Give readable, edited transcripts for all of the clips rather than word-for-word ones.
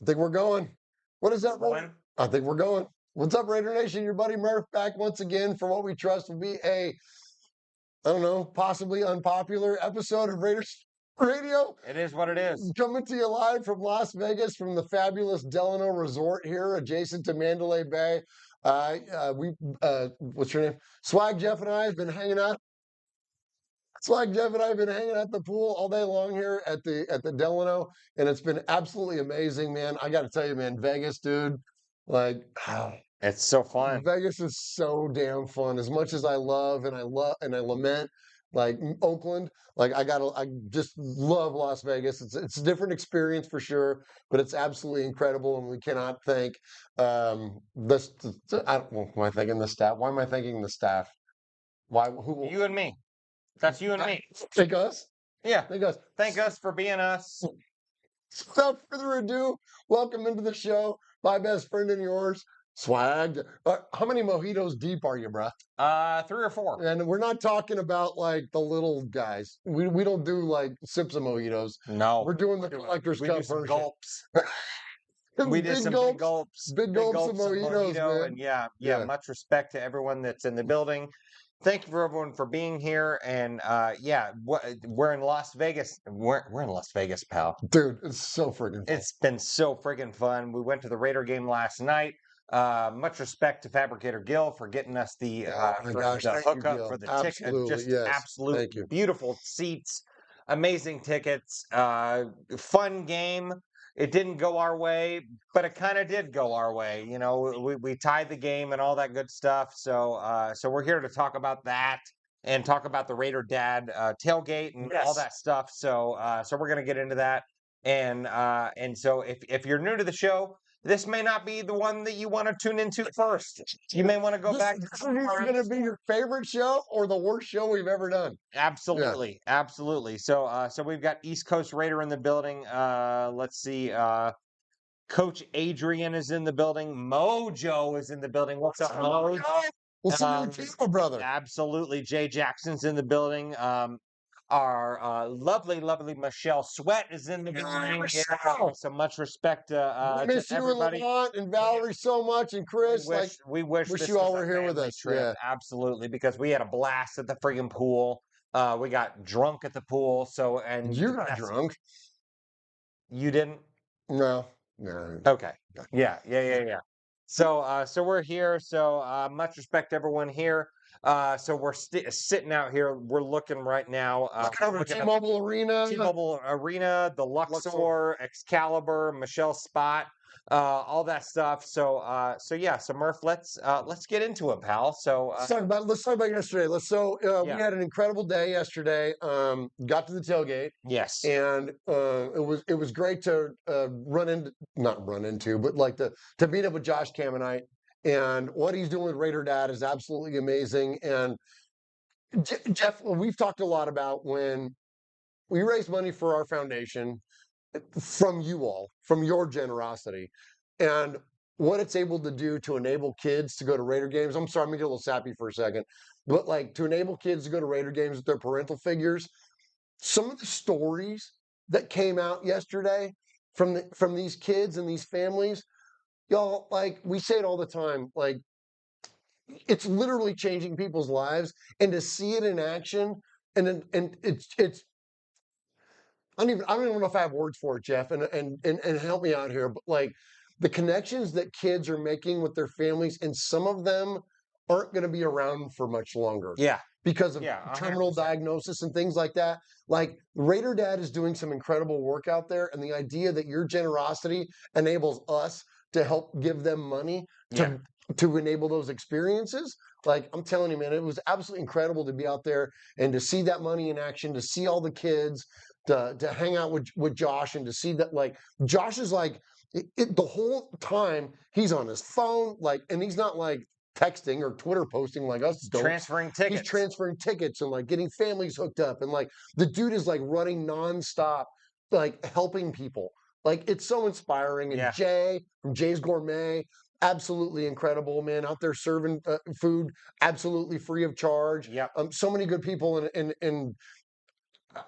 I think we're going. What is up, Going? I think we're going. What's up, Raider Nation? Your buddy Murf back once again for what we trust will be a, I don't know, possibly unpopular episode of Raiders Radio. It is what it is. Coming to you live from Las Vegas from the fabulous Delano Resort here, adjacent to Mandalay Bay. What's your name? Swag Jeff and I have been hanging out. Swag Jeff and I have been hanging at the pool all day long here at the Delano, and it's been absolutely amazing, man. I got to tell you, man, Vegas, dude, like It's so fun. Vegas is so damn fun. As much as I love and I lament like Oakland, like I just love Las Vegas. It's a different experience for sure, but it's absolutely incredible, and we cannot thank this. I don't, well, am I thanking the staff? Why am I thanking the staff? Why? Who? You and me. That's you and me. Thank us. Yeah. Thank us. Thank us for being us. Without further ado, welcome into the show, my best friend and yours, Swag. How many mojitos deep are you, bruh? 3 or 4. And we're not talking about like the little guys. We don't do like sips of mojitos. No. We're doing the collector's cup some version. gulps. We did some big gulps. Big gulps of mojitos, mojito, man. and yeah, much respect to everyone that's in the building. Thank you for everyone for being here. And we're in Las Vegas. We're in Las Vegas, pal. Dude, it's so friggin' fun. It's been so friggin' fun. We went to the Raider game last night. Much respect to Fabricator Gil for getting us the hookup for the ticket. Just absolute beautiful seats, amazing tickets, fun game. It didn't go our way, but it kind of did go our way. You know, we tied the game and all that good stuff. So we're here to talk about that and talk about the Raider Dad tailgate and all that stuff. So we're gonna get into that. And so if you're new to the show, this may not be the one that you want to tune into first. You may want to go back. This is going to be your favorite show or the worst show we've ever done. Absolutely, absolutely. So we've got East Coast Raider in the building. Let's see. Coach Adrian is in the building. Mojo is in the building. What's up, Mojo? We'll see you too, brother. Absolutely. Jay Jackson's in the building. Our lovely Michelle Sweat is in the building. Yeah, so much respect to miss you everybody. And Lamont and Valerie so much, and Chris. We wish you all were here with us. Trip. Yeah, absolutely, because we had a blast at the friggin' pool. We got drunk at the pool. So and you got drunk. You didn't? No. Okay. Yeah. So we're here. So much respect to everyone here. So we're sitting out here. We're looking right now. Looking T-Mobile Arena. T-Mobile Arena, the Luxor, Excalibur, Michelle Spot, all that stuff. So Murf, let's get into it, pal. So let's talk about yesterday. We had an incredible day yesterday. Got to the tailgate. Yes. And it was great to not run into, but like to meet up with Josh Caminite. And what he's doing with Raider Dad is absolutely amazing. And Jeff, we've talked a lot about when we raise money for our foundation from you all, from your generosity, and what it's able to do to enable kids to go to Raider games. I'm sorry, I'm gonna get a little sappy for a second, but like to enable kids to go to Raider games with their parental figures. Some of the stories that came out yesterday from these kids and these families, y'all, like we say it all the time, like it's literally changing people's lives, and to see it in action, and it's I don't even know if I have words for it, Jeff, and help me out here, but like the connections that kids are making with their families, and some of them aren't going to be around for much longer. Yeah. Because of terminal diagnosis and things like that. Like Raider Dad is doing some incredible work out there, and the idea that your generosity enables us to help give them money to enable those experiences. Like I'm telling you, man, it was absolutely incredible to be out there and to see that money in action, to see all the kids, to hang out with Josh, and to see that like Josh is like the whole time he's on his phone, like, and he's not like texting or Twitter posting like us. Transferring tickets. He's transferring tickets and like getting families hooked up, and like the dude is like running nonstop, like helping people. Like it's so inspiring. And Jay from Jay's Gourmet, absolutely incredible, man, out there serving food absolutely free of charge. Yeah. So many good people, and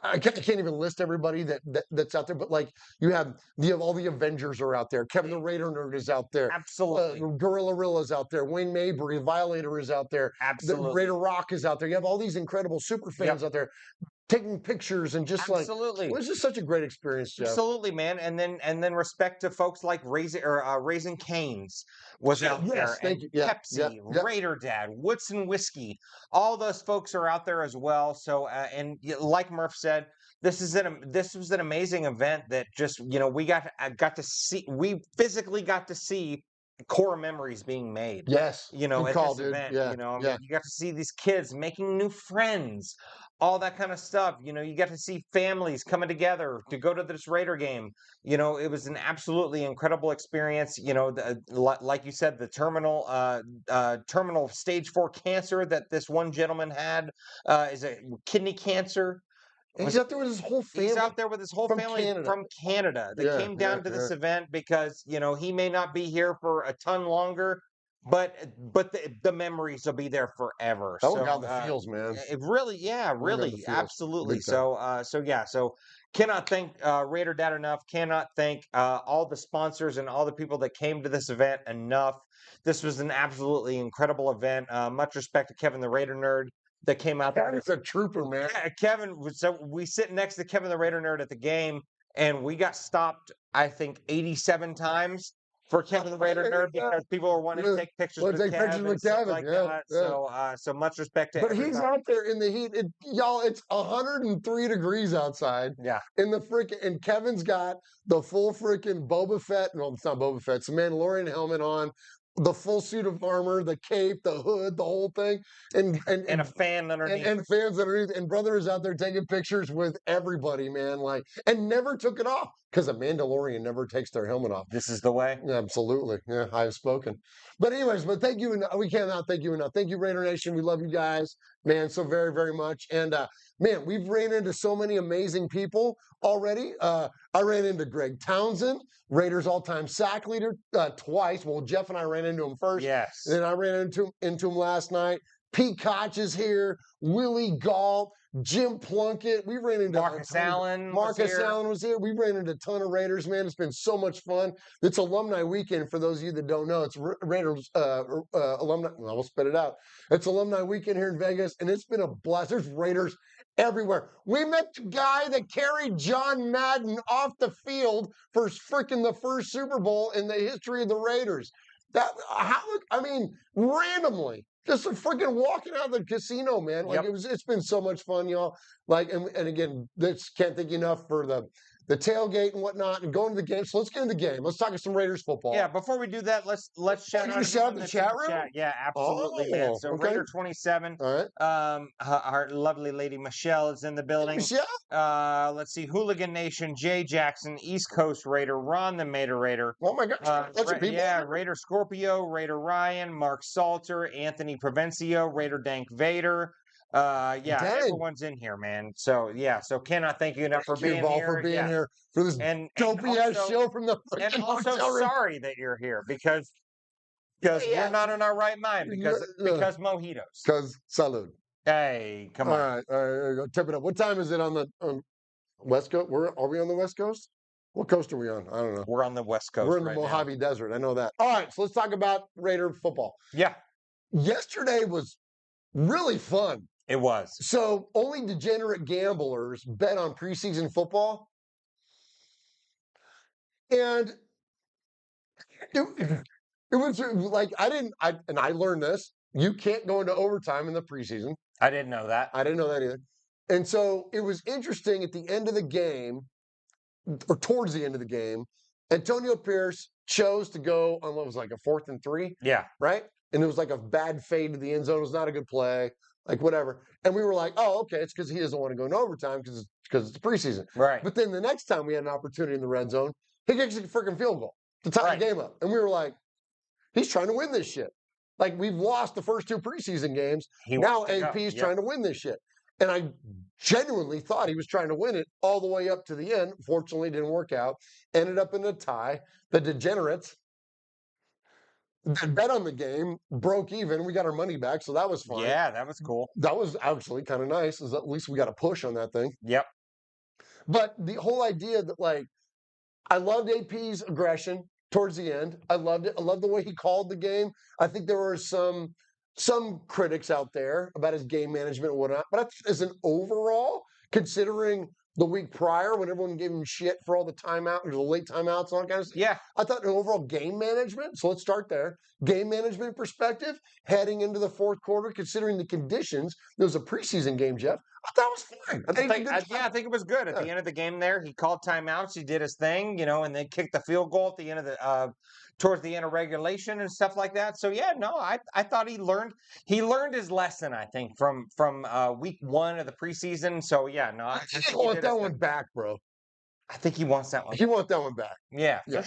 I can't even list everybody that's out there, but like you have all the Avengers are out there. Kevin the Raider Nerd is out there. Absolutely. Gorilla Rilla's out there. Wayne Mabry, Violator is out there. Absolutely. The Raider Rock is out there. You have all these incredible super fans out there taking pictures and just absolutely. It was just such a great experience, Jeff. Absolutely, man. And then respect to folks like Raising Cane's was out there, and Pepsi, Raider Dad, Woodson Whiskey. All those folks are out there as well. So and like Murph said, this was an amazing event that just we got to see. We physically got to see core memories being made. Yes. At this event. Yeah. You got to see these kids making new friends, all that kind of stuff. You got to see families coming together to go to this Raider game. It was an absolutely incredible experience. Like you said, the terminal stage 4 cancer that this one gentleman had is a kidney cancer. He's out there with his whole family. He's out there with his whole family from Canada. They came down to this event because he may not be here for a ton longer, but the memories will be there forever. So got the feels, man. It really, really, absolutely. So cannot thank Raider Dad enough. Cannot thank all the sponsors and all the people that came to this event enough. This was an absolutely incredible event. Much respect to Kevin the Raider Nerd that came out there. Kevin's a trooper, man. Yeah, Kevin. So we sit next to Kevin the Raider Nerd at the game, and we got stopped, I think, 87 times for Kevin the Raider Nerd because people were wanting to take pictures with Kevin and stuff like that. So much respect to everybody. But he's out there in the heat. Y'all, it's 103 degrees outside. Yeah. In the and Kevin's got the full freaking Boba Fett. No, it's not Boba Fett. It's a Mandalorian helmet on. The full suit of armor, the cape, the hood, the whole thing, and a fan underneath, and fans underneath, and brother is out there taking pictures with everybody, man, and never took it off because a Mandalorian never takes their helmet off. This is the way. Absolutely, yeah, I have spoken. But anyways, thank you, and we cannot thank you enough. Thank you, Raider Nation. We love you guys, man, so very, very much. And man, we've ran into so many amazing people already. I ran into Greg Townsend, Raiders all-time sack leader, twice. Well, Jeff and I ran into him first. Yes. And then I ran into him last night. Pete Koch is here. Willie Galt, Jim Plunkett. We ran into Marcus Allen. Marcus Allen was here. We ran into a ton of Raiders, man. It's been so much fun. It's alumni weekend for those of you that don't know. It's Raiders alumni. Well, we'll spit it out. It's alumni weekend here in Vegas, and it's been a blast. There's Raiders everywhere. We met the guy that carried John Madden off the field for freaking the first Super Bowl in the history of the Raiders. Randomly. Just freaking walking out of the casino, man. It's been so much fun, y'all. And again, can't thank you enough for the tailgate and whatnot and going to the game. So let's get into the game. Let's talk some Raiders football. Yeah, before we do that, let's shout out the chat room. Yeah, absolutely, man. So okay. Raider 27. All right. Our lovely lady Michelle is in the building. Michelle. Let's see, Hooligan Nation, Jay Jackson, East Coast Raider, Ron the Mater Raider. Oh my gosh, Raider Scorpio, Raider Ryan, Mark Salter, Anthony Provencio, Raider Dank Vader. Everyone's in here, man. So cannot thank you enough for being here for this dopey ass show from the and also sorry that you're here because we're not in our right mind because mojitos. Because salud. Hey, come on. All right, go tip it up. What time is it on the West Coast? Are we on the West Coast? What coast are we on? I don't know. We're on the West Coast. We're in the Mojave Desert. I know that. All right, so let's talk about Raider football. Yeah. Yesterday was really fun. It was. So only degenerate gamblers bet on preseason football. And it was like, I learned this. You can't go into overtime in the preseason. I didn't know that. I didn't know that either. And so it was interesting at the end of the game, or towards the end of the game, Antonio Pierce chose to go on what was like a 4th and 3. Yeah. Right? And it was like a bad fade to the end zone. It was not a good play. Like whatever. And we were like, oh, okay, it's because he doesn't want to go into overtime because it's the preseason. Right. But then the next time we had an opportunity in the red zone, he kicks a freaking field goal to tie the game up. And we were like, he's trying to win this shit. Like we've lost the first 2 preseason games. Now AP's trying to win this shit. And I genuinely thought he was trying to win it all the way up to the end. Fortunately, it didn't work out. Ended up in a tie. The degenerates that bet on the game broke even. We got our money back, so that was fine. Yeah, that was cool. That was actually kind of nice. Is at least we got a push on that thing. Yep. But the whole idea that, like, I loved AP's aggression towards the end. I loved it. I loved the way he called the game. I think there were some critics out there about his game management and whatnot. But as an overall, considering the week prior when everyone gave him shit for all the timeout and the late timeouts and all that kind of stuff, Yeah. I thought an overall game management. So let's start there. Game management perspective heading into the fourth quarter, considering the conditions. There was a preseason game, Jeff. I thought it was fine. I think it was good. At the end of the game there, he called timeouts. He did his thing, you know, and then kicked the field goal at the end of the towards the end of regulation and stuff like that. So yeah, no, I thought he learned his lesson, I think, from week 1 of the preseason. So yeah, no, I want that one back, bro. I think he wants that one. He wants that one back. Yeah, for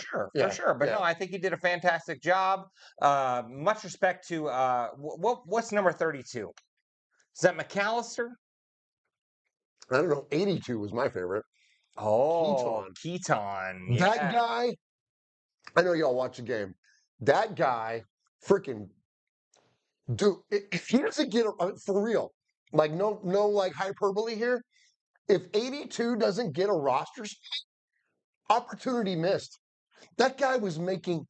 sure. But no, I think he did a fantastic job. Much respect to what's number 32? Is that McAllister? I don't know. 82 was my favorite. Oh, Keaton. Yeah. That guy, I know y'all watch the game. That guy, freaking, dude, if he doesn't get, for real, like no like hyperbole here, if 82 doesn't get a roster spot, opportunity missed. That guy was making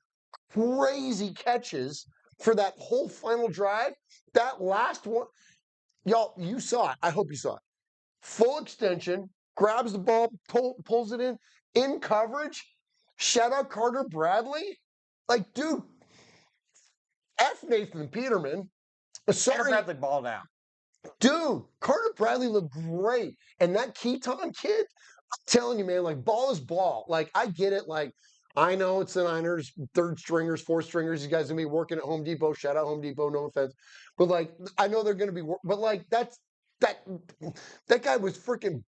crazy catches for that whole final drive. That last one, y'all, you saw it. I hope you saw it. Full extension, grabs the ball, pulls it in coverage. Shout out Carter Bradley. Like, dude, F Nathan Peterman. Sorry. Carter Bradley balled out. Dude, Carter Bradley looked great. And that Keaton kid, I'm telling you, man, like, ball is ball. Like, I get it. Like, I know it's the Niners, third stringers, fourth stringers. You guys going to be working at Home Depot. Shout out Home Depot, no offense. But, like, I know they're going to be but, like, that guy was freaking,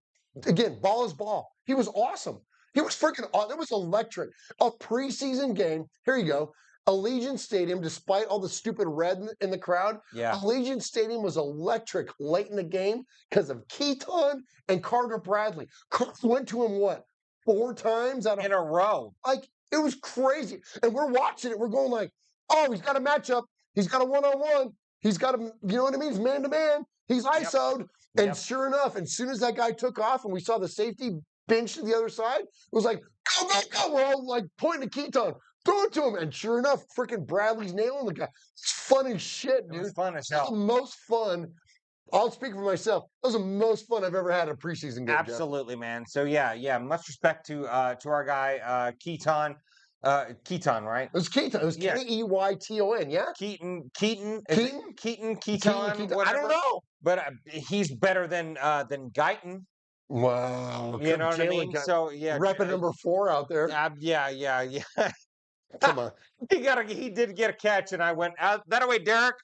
again, ball is ball. He was awesome. He was freaking awesome. It was electric. A preseason game. Here you go. Allegion Stadium, despite all the stupid red in the crowd, Allegion Stadium was electric late in the game because of Keaton and Carter Bradley. Carter went to him, 4 times in a row. Like, it was crazy. And we're watching it. We're going like, oh, he's got a matchup. He's got a one-on-one. He's got a, you know what I mean? He's man-to-man. He's ISO'd. And sure enough, as soon as that guy took off and we saw the safety bench to the other side, it was like, go. We're all like pointing to Keaton. Throw it to him. And sure enough, freaking Bradley's nailing the guy. It's fun as shit, dude. It was fun as hell. The most fun. I'll speak for myself. That was the most fun I've ever had in a preseason game. Absolutely, Jeff. Man. So yeah. Much respect to our guy Keaton. Keaton, right? It was Keaton. It was Keyton, yeah? Keaton. Whatever. I don't know. But he's better than Guyton. Wow. You know what I mean? So yeah. Repping number 4 out there. Yeah. Come on. He did get a catch, and I went that away, Derek.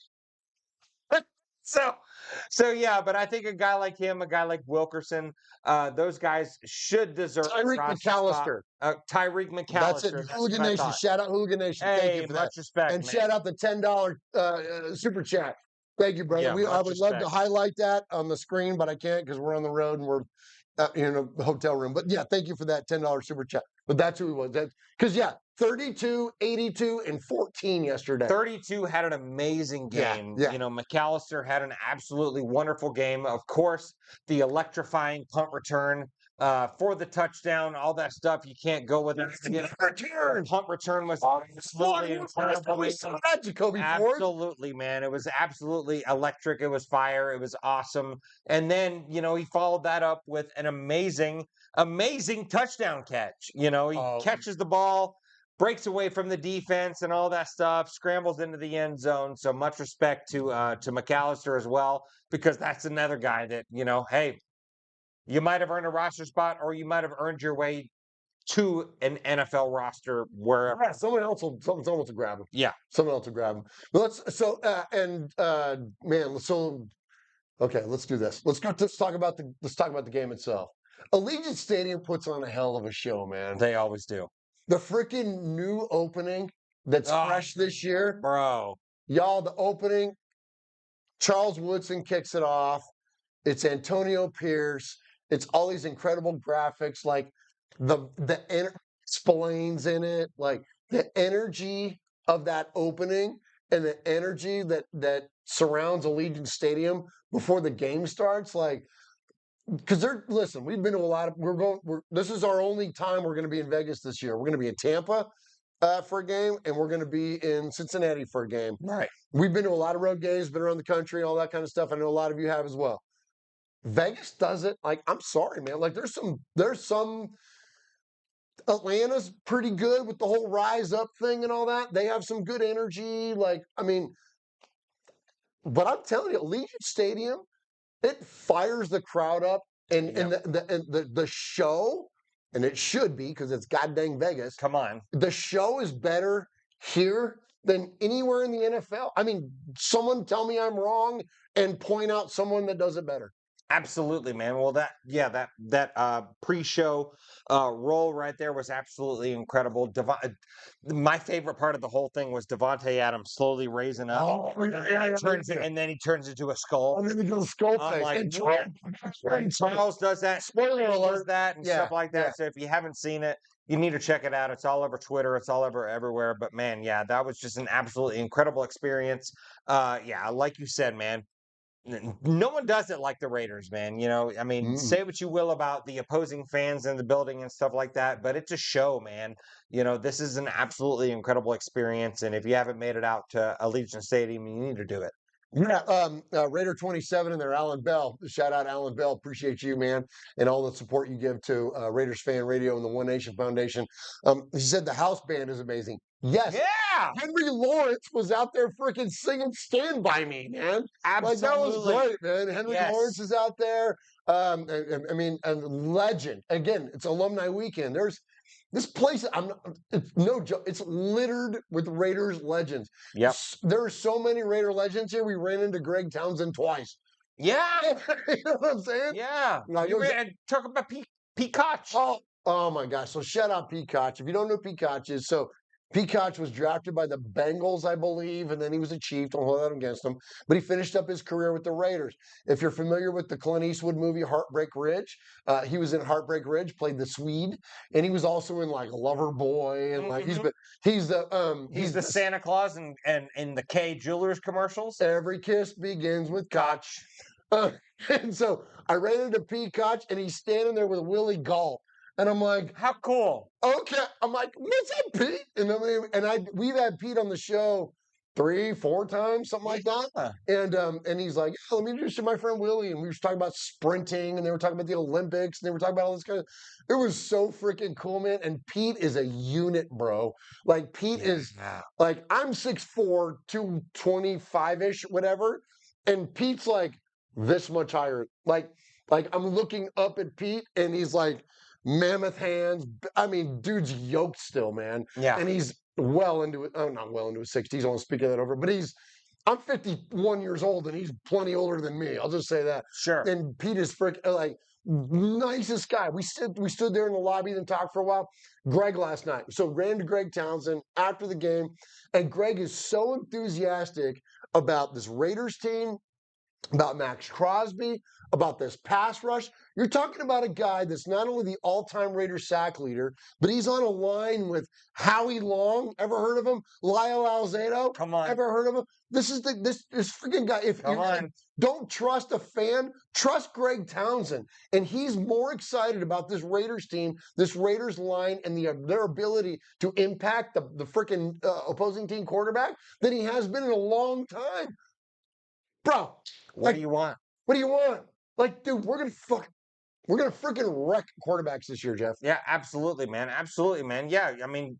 So yeah, but I think a guy like him, a guy like Wilkerson, those guys should deserve Tyreek McAllister. Tyreek McAllister. That's it. Hooligan Nation. Shout out Hooligan Nation. Hey, thank you for much that. Respect, and man. Shout out the $10 super chat. Thank you, brother. Yeah, I would love to highlight that on the screen, but I can't because we're on the road and we're in a hotel room. But yeah, thank you for that $10 super chat. But that's who he was. Because 32, 82, and 14 yesterday. 32 had an amazing game. Yeah. You know, McAllister had an absolutely wonderful game. Of course, the electrifying punt return for the touchdown, all that stuff. You can't go with it. Return. Punt return was absolutely absolutely, man. It was absolutely electric. It was fire. It was awesome. And then, you know, he followed that up with an amazing touchdown catch. You know, he catches the ball, breaks away from the defense and all that stuff, scrambles into the end zone. So much respect to McAllister as well, because that's another guy that, you know, hey, you might have earned a roster spot, or you might have earned your way to an NFL roster wherever. Yeah, someone else will grab him. Yeah, someone else will grab him. Okay, let's do this. Let's talk about the game itself. Allegiant Stadium puts on a hell of a show, man. They always do. The freaking new opening that's fresh this year, bro. Y'all, the opening. Charles Woodson kicks it off. It's Antonio Pierce. It's all these incredible graphics, like the Splains in it, like the energy of that opening and the energy that surrounds Allegion Stadium before the game starts, like, because listen, we've been to a lot of, this is our only time we're going to be in Vegas this year. We're going to be in Tampa for a game, and we're going to be in Cincinnati for a game. Right. We've been to a lot of road games, been around the country, and all that kind of stuff. I know a lot of you have as well. Vegas does it. Like, I'm sorry, man. Like, there's some Atlanta's pretty good with the whole rise up thing and all that. They have some good energy. Like, I mean, but I'm telling you, Allegiant Stadium, it fires the crowd up, and the show, and it should be because it's goddamn Vegas. Come on, the show is better here than anywhere in the NFL. I mean, someone tell me I'm wrong and point out someone that does it better. Absolutely, man. Well, that pre-show role right there was absolutely incredible. My favorite part of the whole thing was Davante Adams slowly raising up. Oh, And then he turns into a skull. And then he goes skull face. Like, and Charles does that. Spoiler alert. Does that and stuff like that. So if you haven't seen it, you need to check it out. It's all over Twitter. It's all over everywhere. But man, yeah, that was just an absolutely incredible experience. Like you said, man. No one does it like the Raiders, man. You know, I mean, say what you will about the opposing fans in the building and stuff like that, but it's a show, man. You know, this is an absolutely incredible experience, and if you haven't made it out to Allegiant Stadium, you need to do it. Yeah, Raider 27 and there, Alan Bell. Shout out Alan Bell. Appreciate you, man, and all the support you give to Raiders Fan Radio and the One Nation Foundation. He said the house band is amazing. Yes. Yeah. Henry Lawrence was out there freaking singing "Stand By Me," man. Absolutely. Like, that was great, man. Henry Lawrence is out there. I mean, a legend. Again, it's alumni weekend. This place, it's no joke. It's littered with Raiders legends. Yep. There are so many Raider legends here. We ran into Greg Townsend twice. Yeah. You know what I'm saying? Yeah. Talk about Pete Koch. Oh my gosh. So shout out Pete Koch. If you don't know who Pete Koch is, so Pete Koch was drafted by the Bengals, I believe, and then he was a Chief. Don't hold that against him. But he finished up his career with the Raiders. If you're familiar with the Clint Eastwood movie Heartbreak Ridge, he was in Heartbreak Ridge, played the Swede, and he was also in like Lover Boy, and like he's the Santa Claus and in the K Jewelers commercials. Every kiss begins with Koch. And so I ran into Pete Koch, and he's standing there with Willie Gall. And I'm like, how cool. Okay. I'm like, what's up, Pete? And we've had Pete on the show 3-4 times, something like that. And he's like, yeah, let me introduce you to my friend Willie. And we were talking about sprinting, and they were talking about the Olympics, and they were talking about all this kind of. It was so freaking cool, man. And Pete is a unit, bro. Like, Pete is like, I'm 6'4", 225-ish, whatever. And Pete's like this much higher. Like I'm looking up at Pete, and he's like, mammoth hands. I mean, dude's yoked still, man. Yeah. And he's not well into his 60s. I won't speak of that over, but I'm 51 years old, and he's plenty older than me. I'll just say that. Sure. And Pete is like nicest guy. We stood there in the lobby and talked for a while. Greg last night. So ran to Greg Townsend after the game, and Greg is so enthusiastic about this Raiders team, about Max Crosby, about this pass rush. You're talking about a guy that's not only the all-time Raiders sack leader, but he's on a line with Howie Long. Ever heard of him? Lyle Alzado. Come on. Ever heard of him? This freaking guy. If you don't trust a fan, trust Greg Townsend. And he's more excited about this Raiders team, this Raiders line, and their ability to impact the freaking opposing team quarterback than he has been in a long time. Bro, what do you want? What do you want? Like, dude, we're gonna freaking wreck quarterbacks this year, Jeff. Yeah, absolutely, man. Absolutely, man. Yeah, I mean,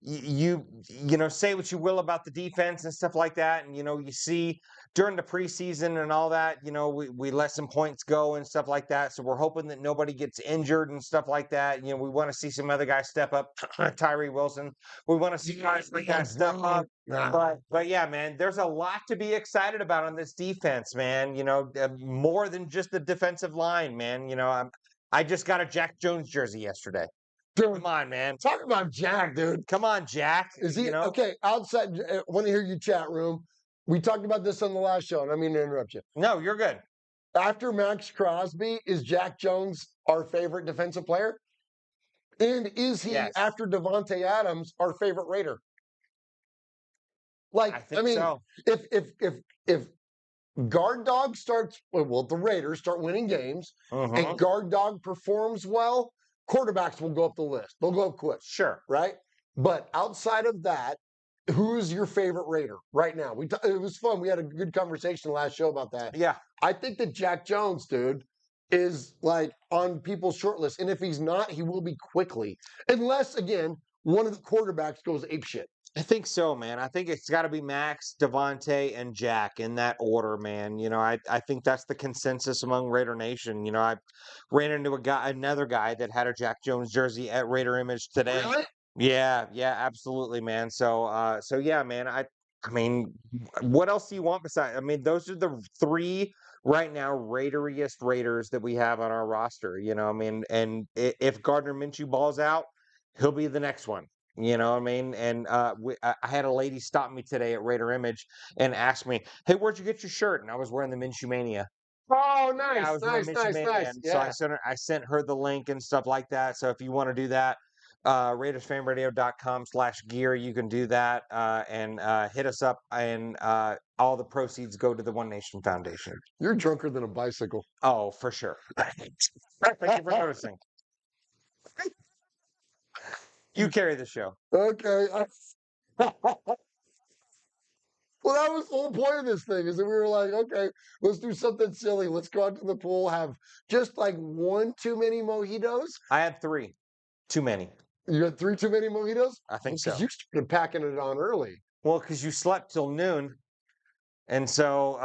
you know, say what you will about the defense and stuff like that, and you know, you see during the preseason and all that, you know, we let some points go and stuff like that. So we're hoping that nobody gets injured and stuff like that. You know, we want to see some other guys step up. Tyree Wilson. We want to see guys like that step up. But yeah, man, there's a lot to be excited about on this defense, man. You know, more than just the defensive line, man. You know, I just got a Jack Jones jersey yesterday. Dude, come on, man. Talk about Jack, dude. Come on, Jack. Is he okay? Outside, I want to hear you chat room. We talked about this on the last show, and I mean to interrupt you. No, you're good. After Max Crosby, is Jack Jones our favorite defensive player? And is he, after Davante Adams, our favorite Raider? Like, I mean, so. if guard dog starts, well, the Raiders start winning games, and guard dog performs well, quarterbacks will go up the list. They'll go up quick. Sure. Right? But outside of that, who's your favorite Raider right now? It was fun. We had a good conversation last show about that. Yeah. I think that Jack Jones, dude, is like on people's short list. And if he's not, he will be quickly. Unless, again, one of the quarterbacks goes apeshit. I think so, man. I think it's got to be Max, Devontae, and Jack in that order, man. You know, I think that's the consensus among Raider Nation. You know, I ran into another guy that had a Jack Jones jersey at Raider Image today. Really? Yeah, absolutely, man. So yeah, man. I mean, what else do you want besides? I mean, those are the three right now Raideriest Raiders that we have on our roster. You know, I mean, and if Gardner Minshew balls out, he'll be the next one. You know what I mean? And I had a lady stop me today at Raider Image and ask me, "Hey, where'd you get your shirt?" And I was wearing the Minshew Mania. Oh, nice, Yeah, I was wearing Minshew Mania. And so I sent her the link and stuff like that. So if you want to do that, RaidersFanRadio.com/gear, you can do that and hit us up, and all the proceeds go to the One Nation Foundation. You're drunker than a bicycle. Oh, for sure. Thank you for noticing. You carry the show. Okay. Well, that was the whole point of this thing, is that we were like, okay, let's do something silly. Let's go out to the pool, have just like one too many mojitos. I had 3 too many. You had 3 too many mojitos? I think so. You started packing it on early. Well, because you slept till noon. And so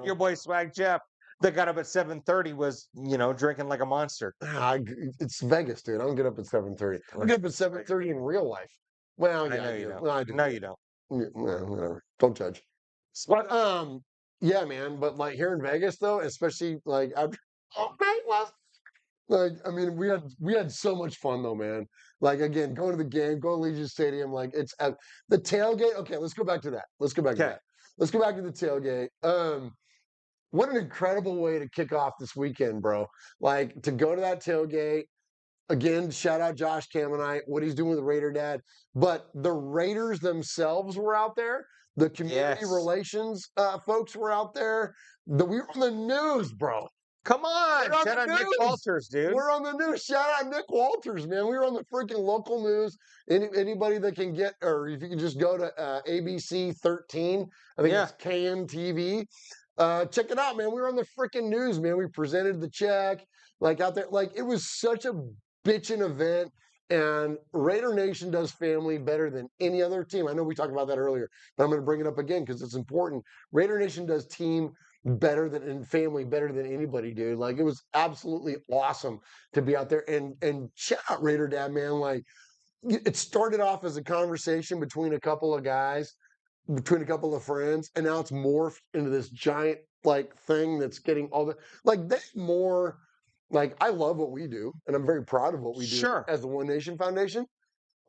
your boy Swag Jeff, that got up at 7:30, was, drinking like a monster. It's Vegas, dude. I don't get up at 7:30. I get up at 7:30 in real life. Well, yeah, I know you don't. Well, I do. No, you don't. Yeah, whatever. Don't judge. But yeah, man. But like here in Vegas, though, especially like after all night last, like I mean, we had so much fun though, man. Like again, going to the game, going to Allegion Stadium, like it's at the tailgate. Okay, let's go back to that. Let's go back to that. Let's go back to the tailgate. What an incredible way to kick off this weekend, bro. Like to go to that tailgate. Again, shout out Josh Caminite, what he's doing with Raider Dad. But the Raiders themselves were out there. The community relations folks were out there. We were on the news, bro. Come on. Shout out Nick Walters, dude. We're on the news. Shout out Nick Walters, man. We were on the freaking local news. Anybody that can get, or if you can just go to ABC 13, I think it's KMTV. Check it out, man. We were on the freaking news, man. We presented the check, like out there. Like it was such a bitchin' event, and Raider Nation does family better than any other team. I know we talked about that earlier, but I'm going to bring it up again because it's important. Raider Nation does team better than and family better than anybody, dude. Like it was absolutely awesome to be out there, and shout out Raider Dad, man. Like it started off as a conversation between a couple of guys, between a couple of friends, and now it's morphed into this giant like thing that's getting all the like they more. Like, I love what we do, and I'm very proud of what we do as the One Nation Foundation.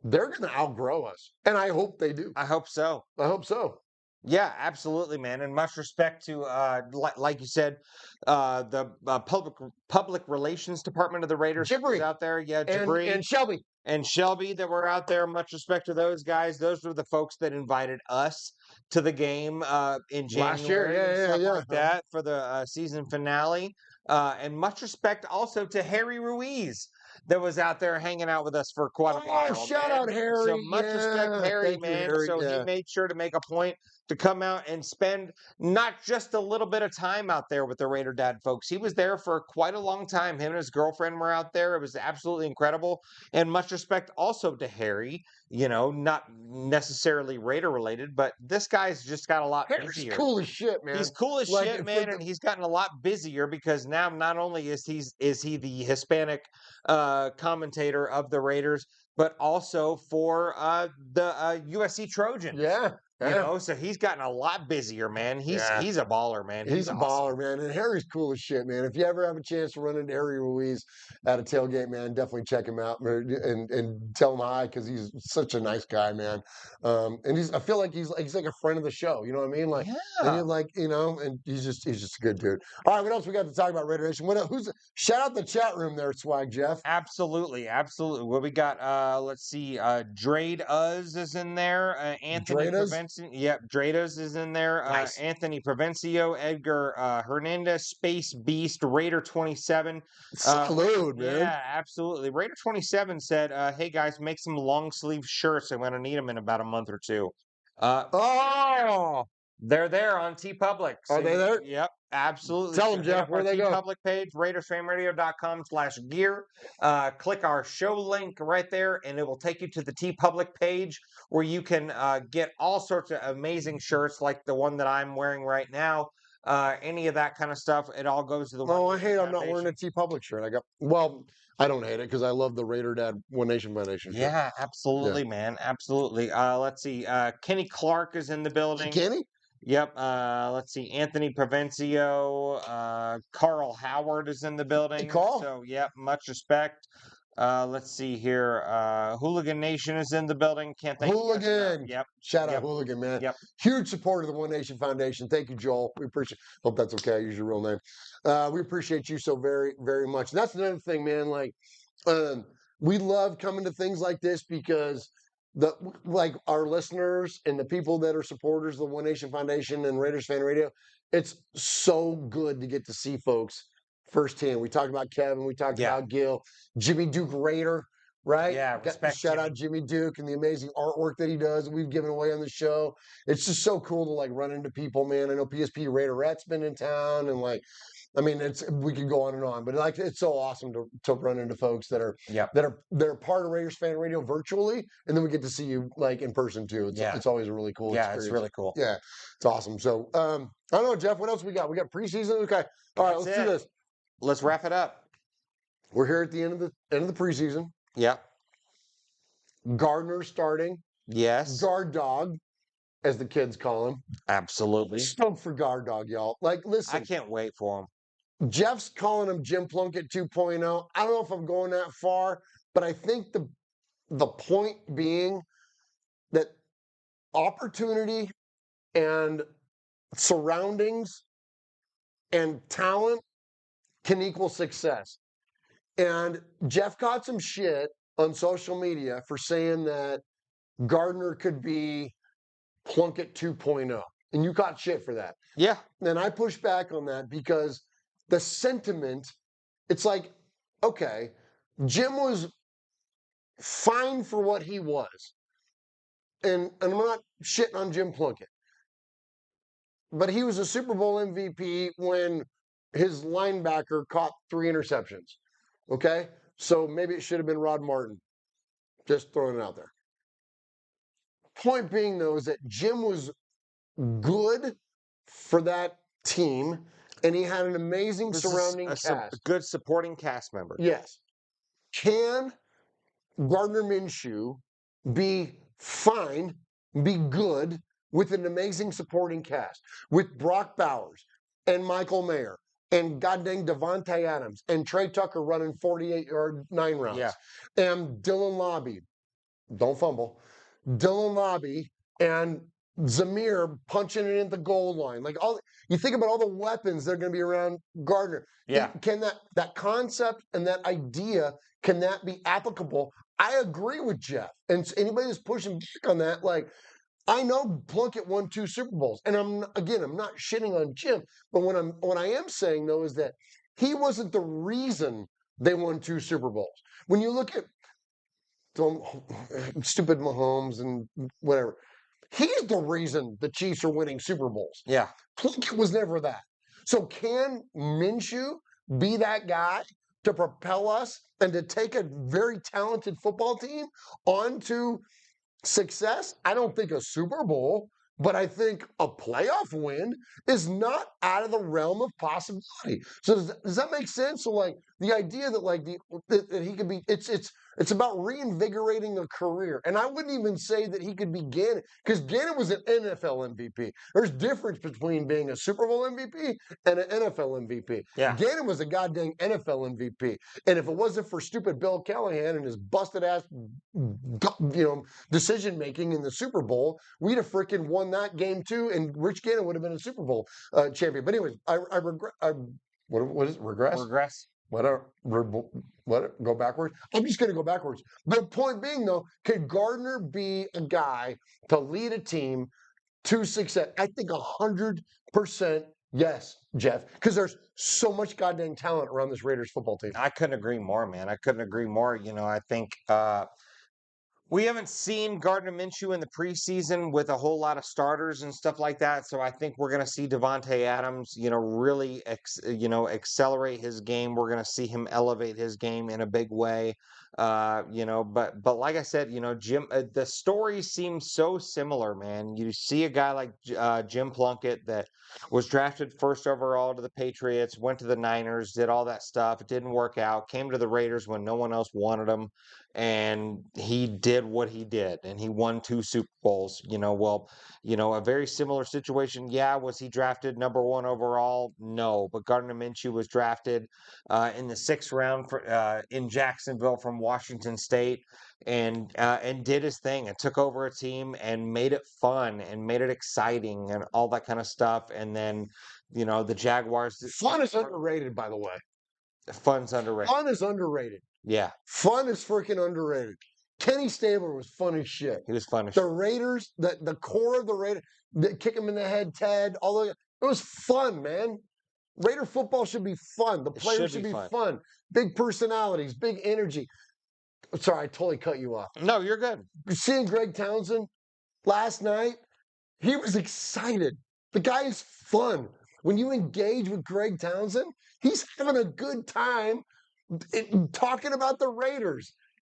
They're going to outgrow us, and I hope they do. I hope so. I hope so. Yeah, absolutely, man. And much respect to, like you said, the public relations department of the Raiders was out there. Yeah, Jabri. And Shelby. And Shelby that were out there. Much respect to those guys. Those were the folks that invited us to the game in January. Last year, like that for the season finale. And much respect also to Harry Ruiz that was out there hanging out with us for quite a while. Shout out Harry. So much respect, Harry, man. Harry, so he made sure to make a point to come out and spend not just a little bit of time out there with the Raider Dad folks. He was there for quite a long time. Him and his girlfriend were out there. It was absolutely incredible. And much respect also to Harry, not necessarily Raider related, but this guy's just got a lot busier. He's cool as shit, man. He's cool as shit, man, and he's gotten a lot busier because now not only is he the Hispanic commentator of the Raiders, but also for the USC Trojans. Yeah. So he's gotten a lot busier, man. He's a baller, man. He's a baller, man. And Harry's cool as shit, man. If you ever have a chance to run into Harry Ruiz at a tailgate, man, definitely check him out and tell him hi because he's such a nice guy, man. And I feel like he's like a friend of the show. You know what I mean? Like, and he's just a good dude. All right, what else we got to talk about, Raider Nation? Shout out the chat room there, Swag Jeff. Absolutely. What we got? Let's see. Drade Uz is in there. Anthony Prevenski Robinson. Yep, Drados is in there. Nice. Anthony Provencio, Edgar Hernandez, Space Beast, Raider 27. Salute, man. Yeah, absolutely. Raider 27 said, "Hey guys, make some long sleeve shirts. I'm going to need them in about a month or two." Oh, they're there on TeePublic. Are they there? Yep, absolutely. Tell them, Jeff, where they go. TeePublic page, RaidersFanRadio.com/gear. Click our show link right there, and it will take you to the TeePublic page where you can get all sorts of amazing shirts like the one that I'm wearing right now. Any of that kind of stuff, it all goes to the. Oh, I hate I'm not wearing a TeePublic shirt. I don't hate it because I love the Raider Dad One Nation Foundation shirt. Yeah, absolutely, man. Absolutely. Let's see. Kenny Clark is in the building. Kenny? Yep. Let's see. Anthony Provencio. Carl Howard is in the building. Hey, Carl. So, yep, much respect. Let's see here. Hooligan Nation is in the building. Can't thank Hooligan. Yep. Shout out Hooligan, man. Yep. Huge supporter of the One Nation Foundation. Thank you, Joel. We appreciate. Hope that's okay. I use your real name. We appreciate you so very, very much. And that's another thing, man. Like, we love coming to things like this because our listeners and the people that are supporters of the One Nation Foundation and Raiders Fan Radio, it's so good to get to see folks firsthand. We talked about Kevin, we talked about Gil, Jimmy Duke Raider, right? Yeah, respect. Shout out Jimmy Duke and the amazing artwork that he does that we've given away on the show. It's just so cool to like run into people, man. I know PSP Raiderette's been in town and like, I mean, we could go on and on, but like it's so awesome to run into folks that are part of Raiders Fan Radio virtually, and then we get to see you like in person too. It's always a really cool experience. It's really cool. Yeah, it's awesome. So I don't know, Jeff, what else we got? We got preseason. Okay, all right, let's do this. Let's wrap it up. We're here at the end of the preseason. Yeah. Gardner starting. Yes. Guard dog, as the kids call him. Absolutely. Stoked for guard dog, y'all. Like, listen. I can't wait for him. Jeff's calling him Jim Plunkett 2.0. I don't know if I'm going that far, but I think the point being that opportunity and surroundings and talent can equal success. And Jeff caught some shit on social media for saying that Gardner could be Plunkett 2.0. And you caught shit for that. Yeah. And I pushed back on that because the sentiment, it's like, okay, Jim was fine for what he was. And I'm not shitting on Jim Plunkett. But he was a Super Bowl MVP when his linebacker caught 3 interceptions. Okay? So maybe it should have been Rod Martin. Just throwing it out there. Point being, though, is that Jim was good for that team, and he had an amazing surrounding cast. A good supporting cast member. Yes. Can Gardner Minshew be fine, be good with an amazing supporting cast? With Brock Bowers and Michael Mayer and goddamn Devontae Adams and Trey Tucker running 48-yard 9 rounds and Dylan Lobby, don't fumble, Dylan Lobby and Zamir punching it in the goal line. Like you think about all the weapons that are going to be around Gardner. Yeah. Can that concept and that idea, can that be applicable? I agree with Jeff. And anybody that's pushing back on that, like, I know Plunkett won 2 Super Bowls. And I'm not shitting on Jim. But what I am saying, though, is that he wasn't the reason they won 2 Super Bowls. When you look at stupid Mahomes and whatever, he's the reason the Chiefs are winning Super Bowls. Yeah. Plunkett was never that. So can Minshew be that guy to propel us and to take a very talented football team onto success? I don't think a Super Bowl, but I think a playoff win is not out of the realm of possibility. So does that make sense? So like the idea that like that he could be, it's about reinvigorating a career. And I wouldn't even say that he could be Gannon, because Gannon was an NFL MVP. There's difference between being a Super Bowl MVP and an NFL MVP. Yeah. Gannon was a goddamn NFL MVP. And if it wasn't for stupid Bill Callahan and his busted ass, decision making in the Super Bowl, we'd have freaking won that game too, and Rich Gannon would have been a Super Bowl champion. But anyways, I regret. What is it? Regress? Regress. Go backwards? I'm just going to go backwards. The point being, though, could Gardner be a guy to lead a team to success? I think 100% yes, Jeff, because there's so much goddamn talent around this Raiders football team. I couldn't agree more, man. I couldn't agree more. I think we haven't seen Gardner Minshew in the preseason with a whole lot of starters and stuff like that. So I think we're going to see Devontae Adams, really, accelerate his game. We're going to see him elevate his game in a big way. But like I said, Jim, the story seems so similar, man. You see a guy like Jim Plunkett that was drafted first overall to the Patriots, went to the Niners, did all that stuff. It didn't work out. Came to the Raiders when no one else wanted him, and he did what he did, and he won 2 Super Bowls. A very similar situation. Yeah, was he drafted number 1 overall? No, but Gardner Minshew was drafted in the 6th round in Jacksonville from Washington State, and did his thing and took over a team and made it fun and made it exciting and all that kind of stuff. And then, the Jaguars. Fun is underrated, by the way. Fun's underrated. Fun is underrated. Yeah. Fun is freaking underrated. Kenny Stabler was fun as shit. He was fun as shit. The Raiders, the core of the Raiders, kick him in the head, Ted, it was fun, man. Raider football should be fun. The players should be fun. Big personalities, big energy. Sorry, I totally cut you off. No, you're good. Seeing Greg Townsend last night, he was excited. The guy is fun. When you engage with Greg Townsend, he's having a good time talking about the Raiders.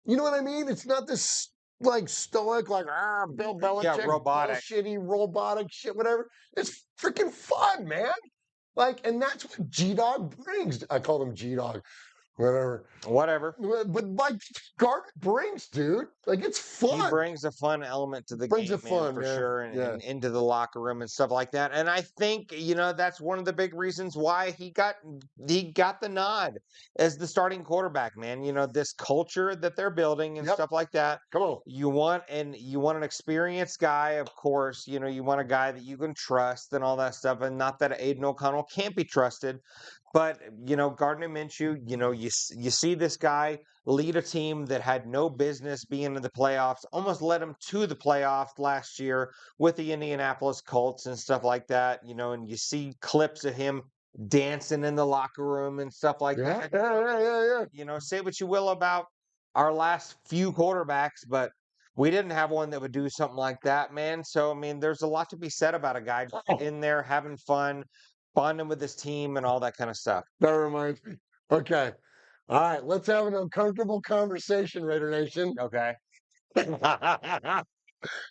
You know what I mean? It's not this like stoic, like Bill Belichick, robotic, shitty, robotic shit, whatever. It's freaking fun, man. Like, and that's what G-Dog brings. I call him G-Dog. Whatever. But like Gardner brings, dude. Like, it's fun. He brings a fun element to the game, man, for sure, and into the locker room and stuff like that. And I think, that's one of the big reasons why he got the nod as the starting quarterback, man. This culture that they're building and stuff like that. Come on. You want an experienced guy, of course. You want a guy that you can trust and all that stuff. And not that Aiden O'Connell can't be trusted. But, Gardner Minshew, you see this guy lead a team that had no business being in the playoffs, almost led them to the playoffs last year with the Indianapolis Colts and stuff like that, and you see clips of him dancing in the locker room and stuff like that. Yeah. Say what you will about our last few quarterbacks, but we didn't have one that would do something like that, man. So, I mean, there's a lot to be said about a guy in there having fun, bonding with his team and all that kind of stuff. That reminds me. Okay. All right. Let's have an uncomfortable conversation, Raider Nation. Okay. You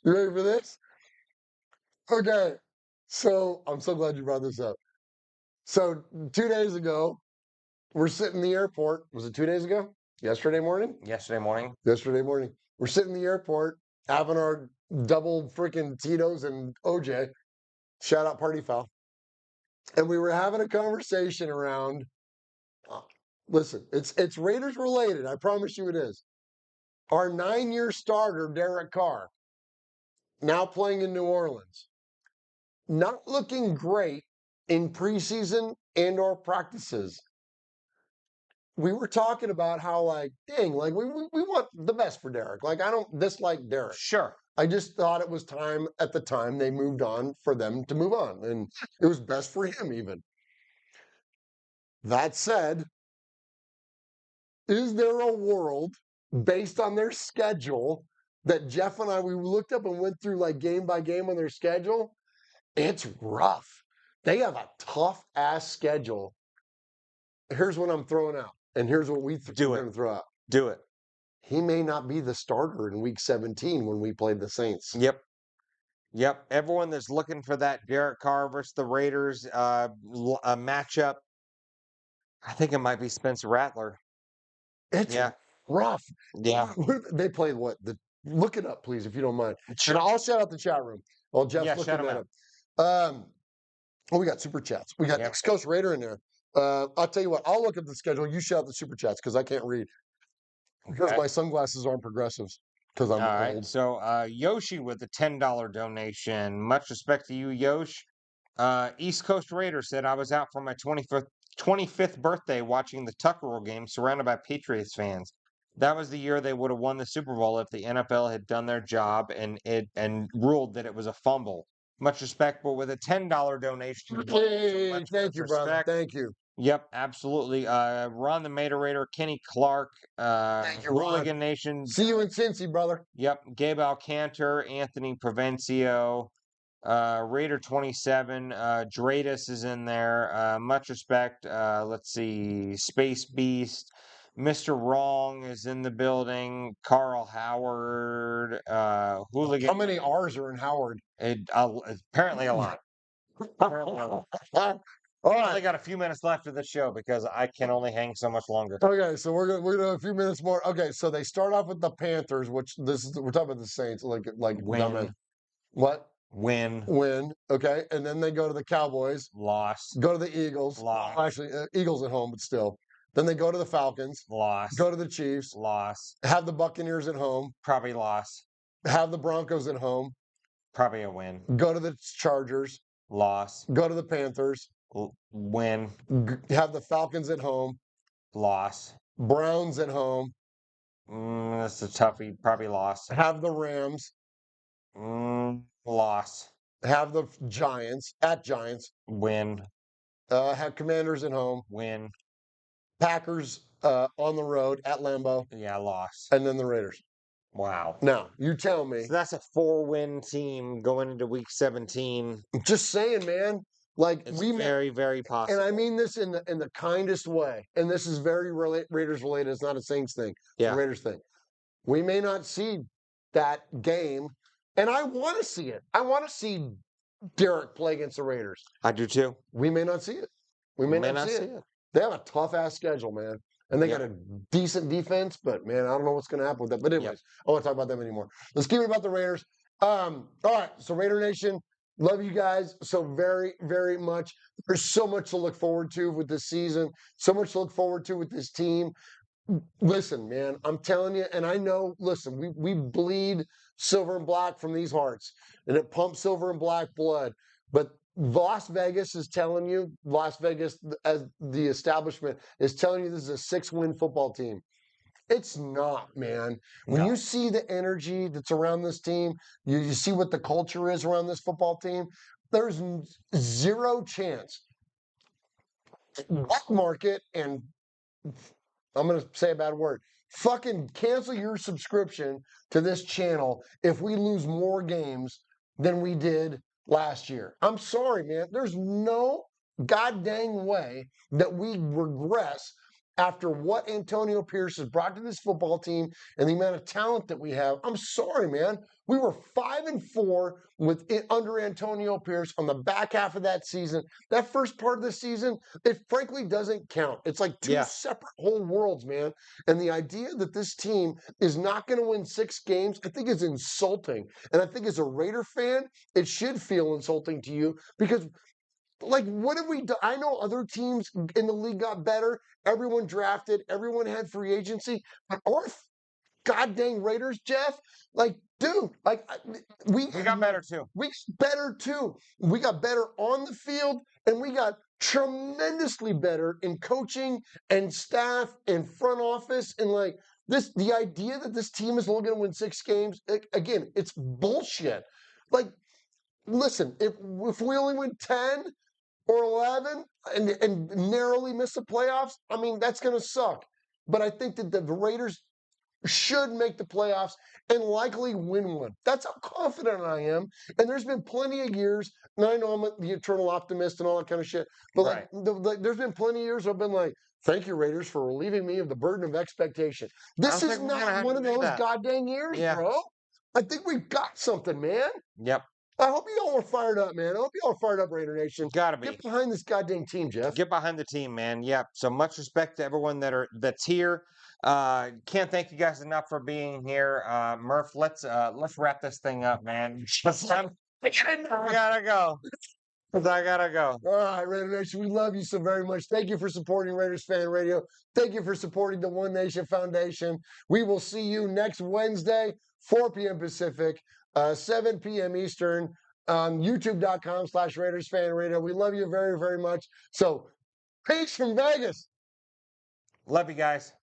ready for this? Okay. So I'm so glad you brought this up. So 2 days ago, we're sitting in the airport. Was it 2 days ago? Yesterday morning? Yesterday morning. We're sitting in the airport having our double freaking Tito's and OJ. Shout out Party Foul. And we were having a conversation around, listen, it's Raiders related. I promise you it is. Our 9-year starter, Derek Carr, now playing in New Orleans, not looking great in preseason and or practices. We were talking about how, like, dang, like we want the best for Derek. Like, I don't dislike Derek. Sure. I just thought it was time at the time they moved on for them to move on. And it was best for him even. That said, is there a world based on their schedule that Jeff and I, we looked up and went through like game by game on their schedule? It's rough. They have a tough ass schedule. Here's what I'm throwing out. And here's what we're going to throw out. Do it. He may not be the starter in week 17 when we played the Saints. Yep. Everyone that's looking for that Derek Carr versus the Raiders a matchup, I think it might be Spencer Rattler. It's rough. Yeah. They play what? Look it up, please, if you don't mind. Sure. And I'll shout out the chat room. Well, Jeff's looking that up. We got super chats. We got Ex Coast Raider in there. I'll tell you what. I'll look at the schedule. You shout out the super chats because I can't read. Because my sunglasses aren't progressives. Because I'm old. All right. So Yoshi with a $10 donation. Much respect to you, Yosh. East Coast Raider said, I was out for my 25th birthday watching the Tucker game surrounded by Patriots fans. That was the year they would have won the Super Bowl if the NFL had done their job and ruled that it was a fumble. Much respect, but with a $10 donation. Hey, thank you, brother. Thank you. Yep, absolutely. Ron the Materator, Kenny Clark, Thank you, Hooligan Nation. See you in Cincy, brother. Yep, Gabe Alcantar, Anthony Provencio, Raider 27, Dradus is in there. Much respect. Let's see, Space Beast, Mr. Wrong is in the building. Carl Howard, Hooligan. How many R's are in Howard? Apparently a lot. All right. right. We only got a few minutes left of the show because I can only hang so much longer. Okay, so we're gonna have a few minutes more. Okay, so they start off with the Panthers, which we're talking about the Saints, like win. What? Win. Okay, and then they go to the Cowboys. Loss. Go to the Eagles. Loss. Well, actually, Eagles at home, but still. Then they go to the Falcons. Loss. Go to the Chiefs. Loss. Have the Buccaneers at home. Probably loss. Have the Broncos at home. Probably a win. Go to the Chargers. Loss. Go to the Panthers. Win. Have the Falcons at home. Loss. Browns at home. That's a toughie. Probably loss. Have the Rams. Loss. Have the Giants at Giants. Win. Have Commanders at home. Win. Packers on the road at Lambeau. Yeah, loss. And then the Raiders. Wow. Now, you tell me. So that's a 4-win team going into week 17. Just saying, man. Like it's very, very possible. And I mean this in the kindest way. And this is very Raiders related. It's not a Saints thing. It's a Raiders thing. We may not see that game. And I want to see it. I want to see Derek play against the Raiders. I do too. We may not see it. We may not see it. They have a tough-ass schedule, man. And they got a decent defense, but, man, I don't know what's going to happen with that. But anyways, I don't want to talk about them anymore. Let's keep it about the Raiders. All right, so Raider Nation, love you guys so very, very much. There's so much to look forward to with this season, so much to look forward to with this team. Listen, man, I'm telling you, and I know, listen, we bleed silver and black from these hearts, and it pumps silver and black blood. But Las Vegas is telling you, Las Vegas, as the establishment, is telling you this is a 6-win football team. It's not, man. When you see the energy that's around this team, you see what the culture is around this football team, there's zero chance. Black market and I'm going to say a bad word. Fucking cancel your subscription to this channel if we lose more games than we did last year. I'm sorry, man. There's no goddamn way that we regress after what Antonio Pierce has brought to this football team and the amount of talent that we have. I'm sorry, man. We were 5-4 with it under Antonio Pierce on the back half of that season. That first part of the season, it frankly doesn't count. It's like two separate whole worlds, man. And the idea that this team is not going to win 6 games, I think is insulting. And I think as a Raider fan, it should feel insulting to you because like, what have we done? I know other teams in the league got better. Everyone drafted. Everyone had free agency. But our goddamn Raiders, Jeff, like, dude, like, we got better too. We got better too. We got better on the field, and we got tremendously better in coaching and staff and front office. And, like, the idea that this team is only going to win 6 games, again, it's bullshit. Like, listen, if we only win 10 or 11 and narrowly miss the playoffs, I mean, that's going to suck. But I think that the Raiders should make the playoffs and likely win one. That's how confident I am. And there's been plenty of years, and I know I'm the eternal optimist and all that kind of shit, but there's been plenty of years I've been like, thank you, Raiders, for relieving me of the burden of expectation. This is not one of those goddamn years, bro. I think we've got something, man. Yep. I hope you all are fired up, man. I hope you all are fired up, Raider Nation. Gotta be. Get behind this goddamn team, Jeff. Get behind the team, man. Yep. So much respect to everyone that's here. Can't thank you guys enough for being here. Murf, let's wrap this thing up, man. I gotta go. I gotta go. All right, Raider Nation, we love you so very much. Thank you for supporting Raiders Fan Radio. Thank you for supporting the One Nation Foundation. We will see you next Wednesday, 4 p.m. Pacific, 7 p.m. Eastern, on youtube.com/Raiders Fan Radio. We love you very, very much. So, peace from Vegas. Love you guys.